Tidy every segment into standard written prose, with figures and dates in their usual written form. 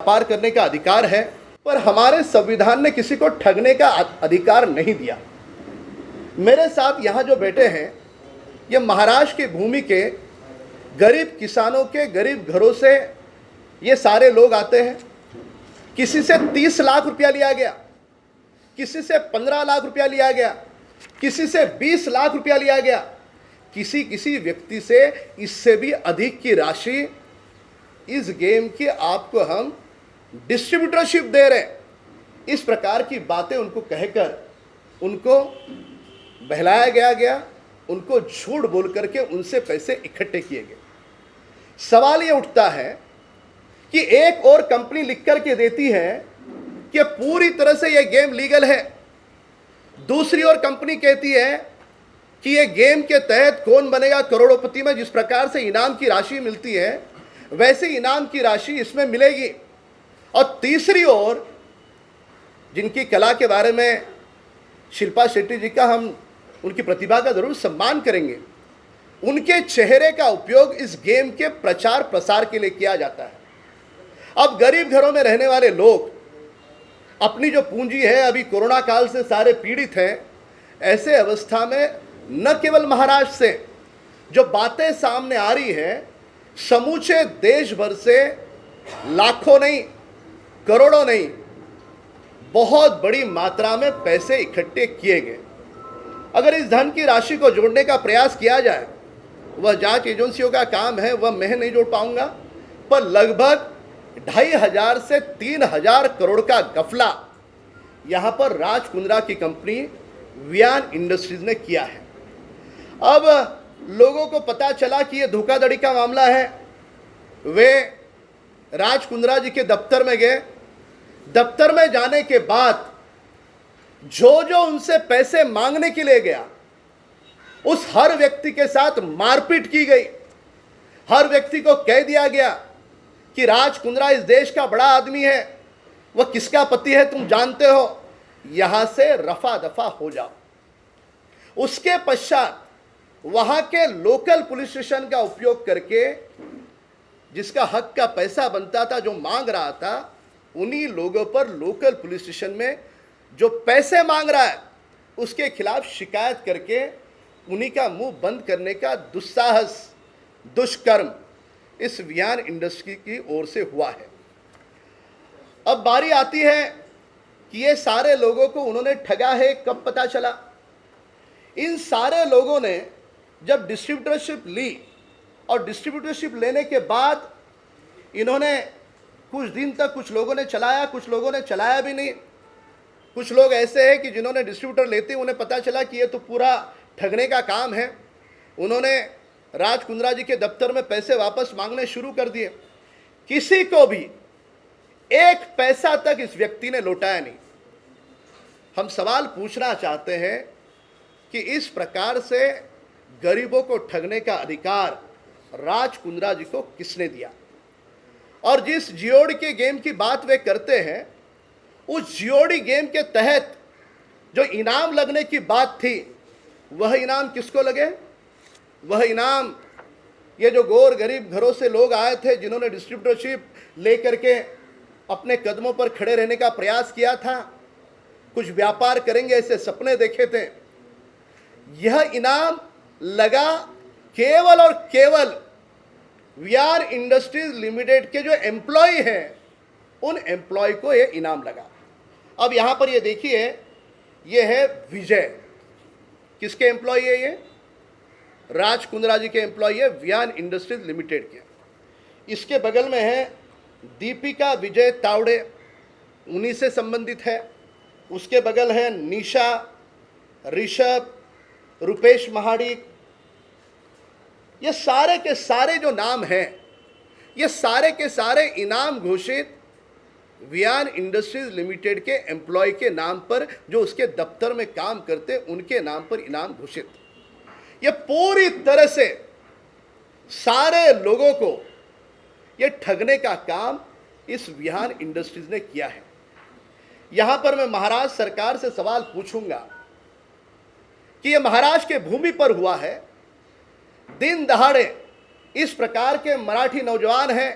व्यापार करने का अधिकार है, पर हमारे संविधान ने किसी को ठगने का अधिकार नहीं दिया। मेरे साथ यहाँ जो बैठे हैं, ये महाराष्ट्र की भूमि के गरीब किसानों के गरीब घरों से ये सारे लोग आते हैं। किसी से 30 लाख रुपया लिया गया, किसी से 15 लाख रुपया लिया गया, किसी से 20 लाख रुपया लिया गया, किसी व्यक्ति से इससे भी अधिक की राशि इस गेम की आपको हम डिस्ट्रीब्यूटरशिप दे रहे हैं। इस प्रकार की बातें उनको कहकर उनको बहलाया गया, उनको झूठ बोल करके उनसे पैसे इकट्ठे किए गए। सवाल ये उठता है कि एक और कंपनी लिख करके देती है कि पूरी तरह से यह गेम लीगल है, दूसरी ओर कंपनी कहती है कि ये गेम के तहत कौन बनेगा करोड़पति में, जिस प्रकार से इनाम की राशि मिलती है वैसे इनाम की राशि इसमें मिलेगी। और तीसरी ओर जिनकी कला के बारे में शिल्पा शेट्टी जी का हम उनकी प्रतिभा का जरूर सम्मान करेंगे, उनके चेहरे का उपयोग इस गेम के प्रचार प्रसार के लिए किया जाता है। अब गरीब घरों में रहने वाले लोग अपनी जो पूंजी है, अभी कोरोना काल से सारे पीड़ित हैं। ऐसे अवस्था में न केवल महाराष्ट्र से जो बातें सामने आ रही है, समूचे देश भर से लाखों नहीं, करोड़ों नहीं, बहुत बड़ी मात्रा में पैसे इकट्ठे किए गए। अगर इस धन की राशि को जोड़ने का प्रयास किया जाए, वह जांच एजेंसियों का काम है, वह मैं नहीं जोड़ पाऊंगा, पर लगभग 2500 से 3000 करोड़ का गफला यहां पर राज कुंद्रा की कंपनी वियान इंडस्ट्रीज ने किया है। अब लोगों को पता चला कि यह धोखाधड़ी का मामला है। वे राज कुंद्रा जी के दफ्तर में गए। दफ्तर में जाने के बाद जो उनसे पैसे मांगने के लिए गया, उस हर व्यक्ति के साथ मारपीट की गई। हर व्यक्ति को कह दिया गया कि राज कुंद्रा इस देश का बड़ा आदमी है, वह किसका पति है तुम जानते हो, यहां से रफा दफा हो जाओ। उसके पश्चात वहां के लोकल पुलिस स्टेशन का उपयोग करके जिसका हक का पैसा बनता था, जो मांग रहा था, उन्हीं लोगों पर लोकल पुलिस स्टेशन में जो पैसे मांग रहा है उसके खिलाफ शिकायत करके उन्हीं का मुंह बंद करने का दुस्साहस, दुष्कर्म इस वियान इंडस्ट्री की ओर से हुआ है। अब बारी आती है कि ये सारे लोगों को उन्होंने ठगा है, कब पता चला? इन सारे लोगों ने जब डिस्ट्रीब्यूटरशिप ली और डिस्ट्रीब्यूटरशिप लेने के बाद इन्होंने कुछ दिन तक कुछ लोगों ने चलाया, कुछ लोगों ने चलाया भी नहीं। कुछ लोग ऐसे हैं कि जिन्होंने डिस्ट्रीब्यूटर लेते उन्हें पता चला कि ये तो पूरा ठगने का काम है, उन्होंने राज कुंद्रा जी के दफ्तर में पैसे वापस मांगने शुरू कर दिए। किसी को भी एक पैसा तक इस व्यक्ति ने लौटाया नहीं। हम सवाल पूछना चाहते हैं कि इस प्रकार से गरीबों को ठगने का अधिकार राज कुंद्रा जी को किसने दिया? और जिस जीओडी के गेम की बात वे करते हैं, उस जीओडी गेम के तहत जो इनाम लगने की बात थी, वह इनाम किसको लगे? वह इनाम ये जो गौर गरीब घरों से लोग आए थे, जिन्होंने डिस्ट्रीब्यूटरशिप लेकर के अपने कदमों पर खड़े रहने का प्रयास किया था, कुछ व्यापार करेंगे ऐसे सपने देखे थे। यह इनाम लगा केवल और केवल वियान इंडस्ट्रीज लिमिटेड के जो एम्प्लॉय हैं, उन एम्प्लॉय को यह इनाम लगा। अब यहां पर ये देखिए, ये है विजय। किसके एम्प्लॉय है ये? राज कुंद्रा जी के एम्प्लॉय है, वियान इंडस्ट्रीज लिमिटेड के। इसके बगल में है दीपिका विजय तावड़े, उन्हीं से संबंधित है। उसके बगल है निशा, ऋषभ, रुपेश महाडिक। ये सारे के सारे जो नाम हैं, ये सारे के सारे इनाम घोषित वियान इंडस्ट्रीज लिमिटेड के एम्प्लॉय के नाम पर, जो उसके दफ्तर में काम करते उनके नाम पर इनाम घोषित। ये पूरी तरह से सारे लोगों को ये ठगने का काम इस वियान इंडस्ट्रीज ने किया है। यहां पर मैं महाराष्ट्र सरकार से सवाल पूछूंगा कि ये महाराष्ट्र के भूमि पर हुआ है, दिन दहाड़े इस प्रकार के मराठी नौजवान हैं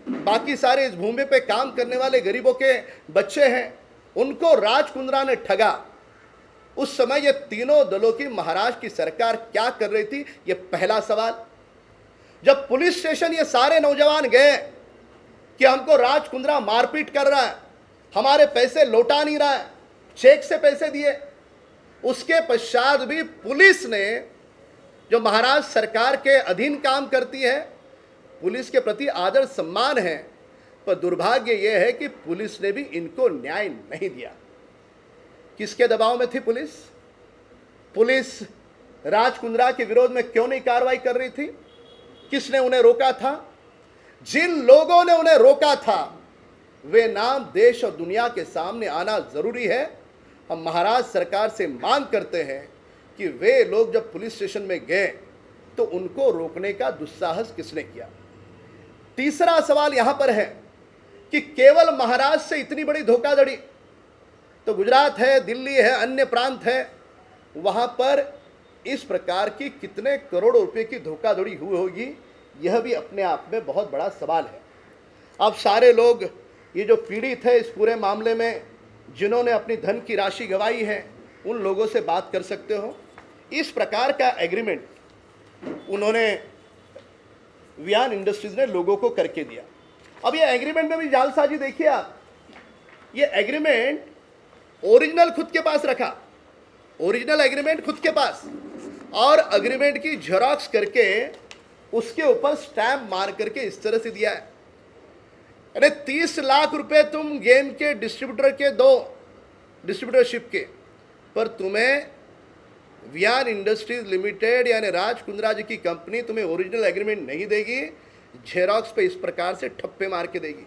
बाकी सारे इस भूमि पे काम करने वाले गरीबों के बच्चे हैं, उनको राज कुंद्रा ने ठगा। उस समय ये तीनों दलों की महाराष्ट्र की सरकार क्या कर रही थी, ये पहला सवाल। जब पुलिस स्टेशन ये सारे नौजवान गए कि हमको राज कुंद्रा मारपीट कर रहा है, हमारे पैसे लौटा नहीं रहा है, चेक से पैसे दिए, उसके पश्चात भी पुलिस ने, जो महाराष्ट्र सरकार के अधीन काम करती है, पुलिस के प्रति आदर सम्मान है, पर दुर्भाग्य यह है कि पुलिस ने भी इनको न्याय नहीं दिया। किसके दबाव में थी पुलिस? पुलिस राज कुंद्रा के विरोध में क्यों नहीं कार्रवाई कर रही थी? किसने उन्हें रोका था? जिन लोगों ने उन्हें रोका था वे नाम देश और दुनिया के सामने आना जरूरी है। हम महाराष्ट्र सरकार से मांग करते हैं कि वे लोग जब पुलिस स्टेशन में गए तो उनको रोकने का दुस्साहस किसने किया? तीसरा सवाल यहां पर है कि केवल महाराष्ट्र से इतनी बड़ी धोखाधड़ी तो गुजरात है, दिल्ली है, अन्य प्रांत है, वहां पर इस प्रकार की कितने करोड़ों रुपए की धोखाधड़ी हुई होगी, यह भी अपने आप में बहुत बड़ा सवाल है। अब सारे लोग, ये जो पीड़ित है इस पूरे मामले में, जिन्होंने अपनी धन की राशि गंवाई है, उन लोगों से बात कर सकते हो। इस प्रकार का एग्रीमेंट उन्होंने वियान इंडस्ट्रीज ने लोगों को करके दिया। अब ये एग्रीमेंट में भी जालसाजी देखिए आप, ये एग्रीमेंट ओरिजिनल खुद के पास रखा, ओरिजिनल एग्रीमेंट खुद के पास, और एग्रीमेंट की जेरॉक्स करके उसके ऊपर स्टैम्प मार करके इस तरह से दिया है। अरे 30 लाख रुपए तुम गेम के डिस्ट्रीब्यूटर के दो, डिस्ट्रीब्यूटरशिप के, पर तुम्हें वियान इंडस्ट्रीज लिमिटेड यानी राज कुंद्रा जी की कंपनी तुम्हें ओरिजिनल एग्रीमेंट नहीं देगी, जेरॉक्स पे इस प्रकार से ठप्पे मार के देगी।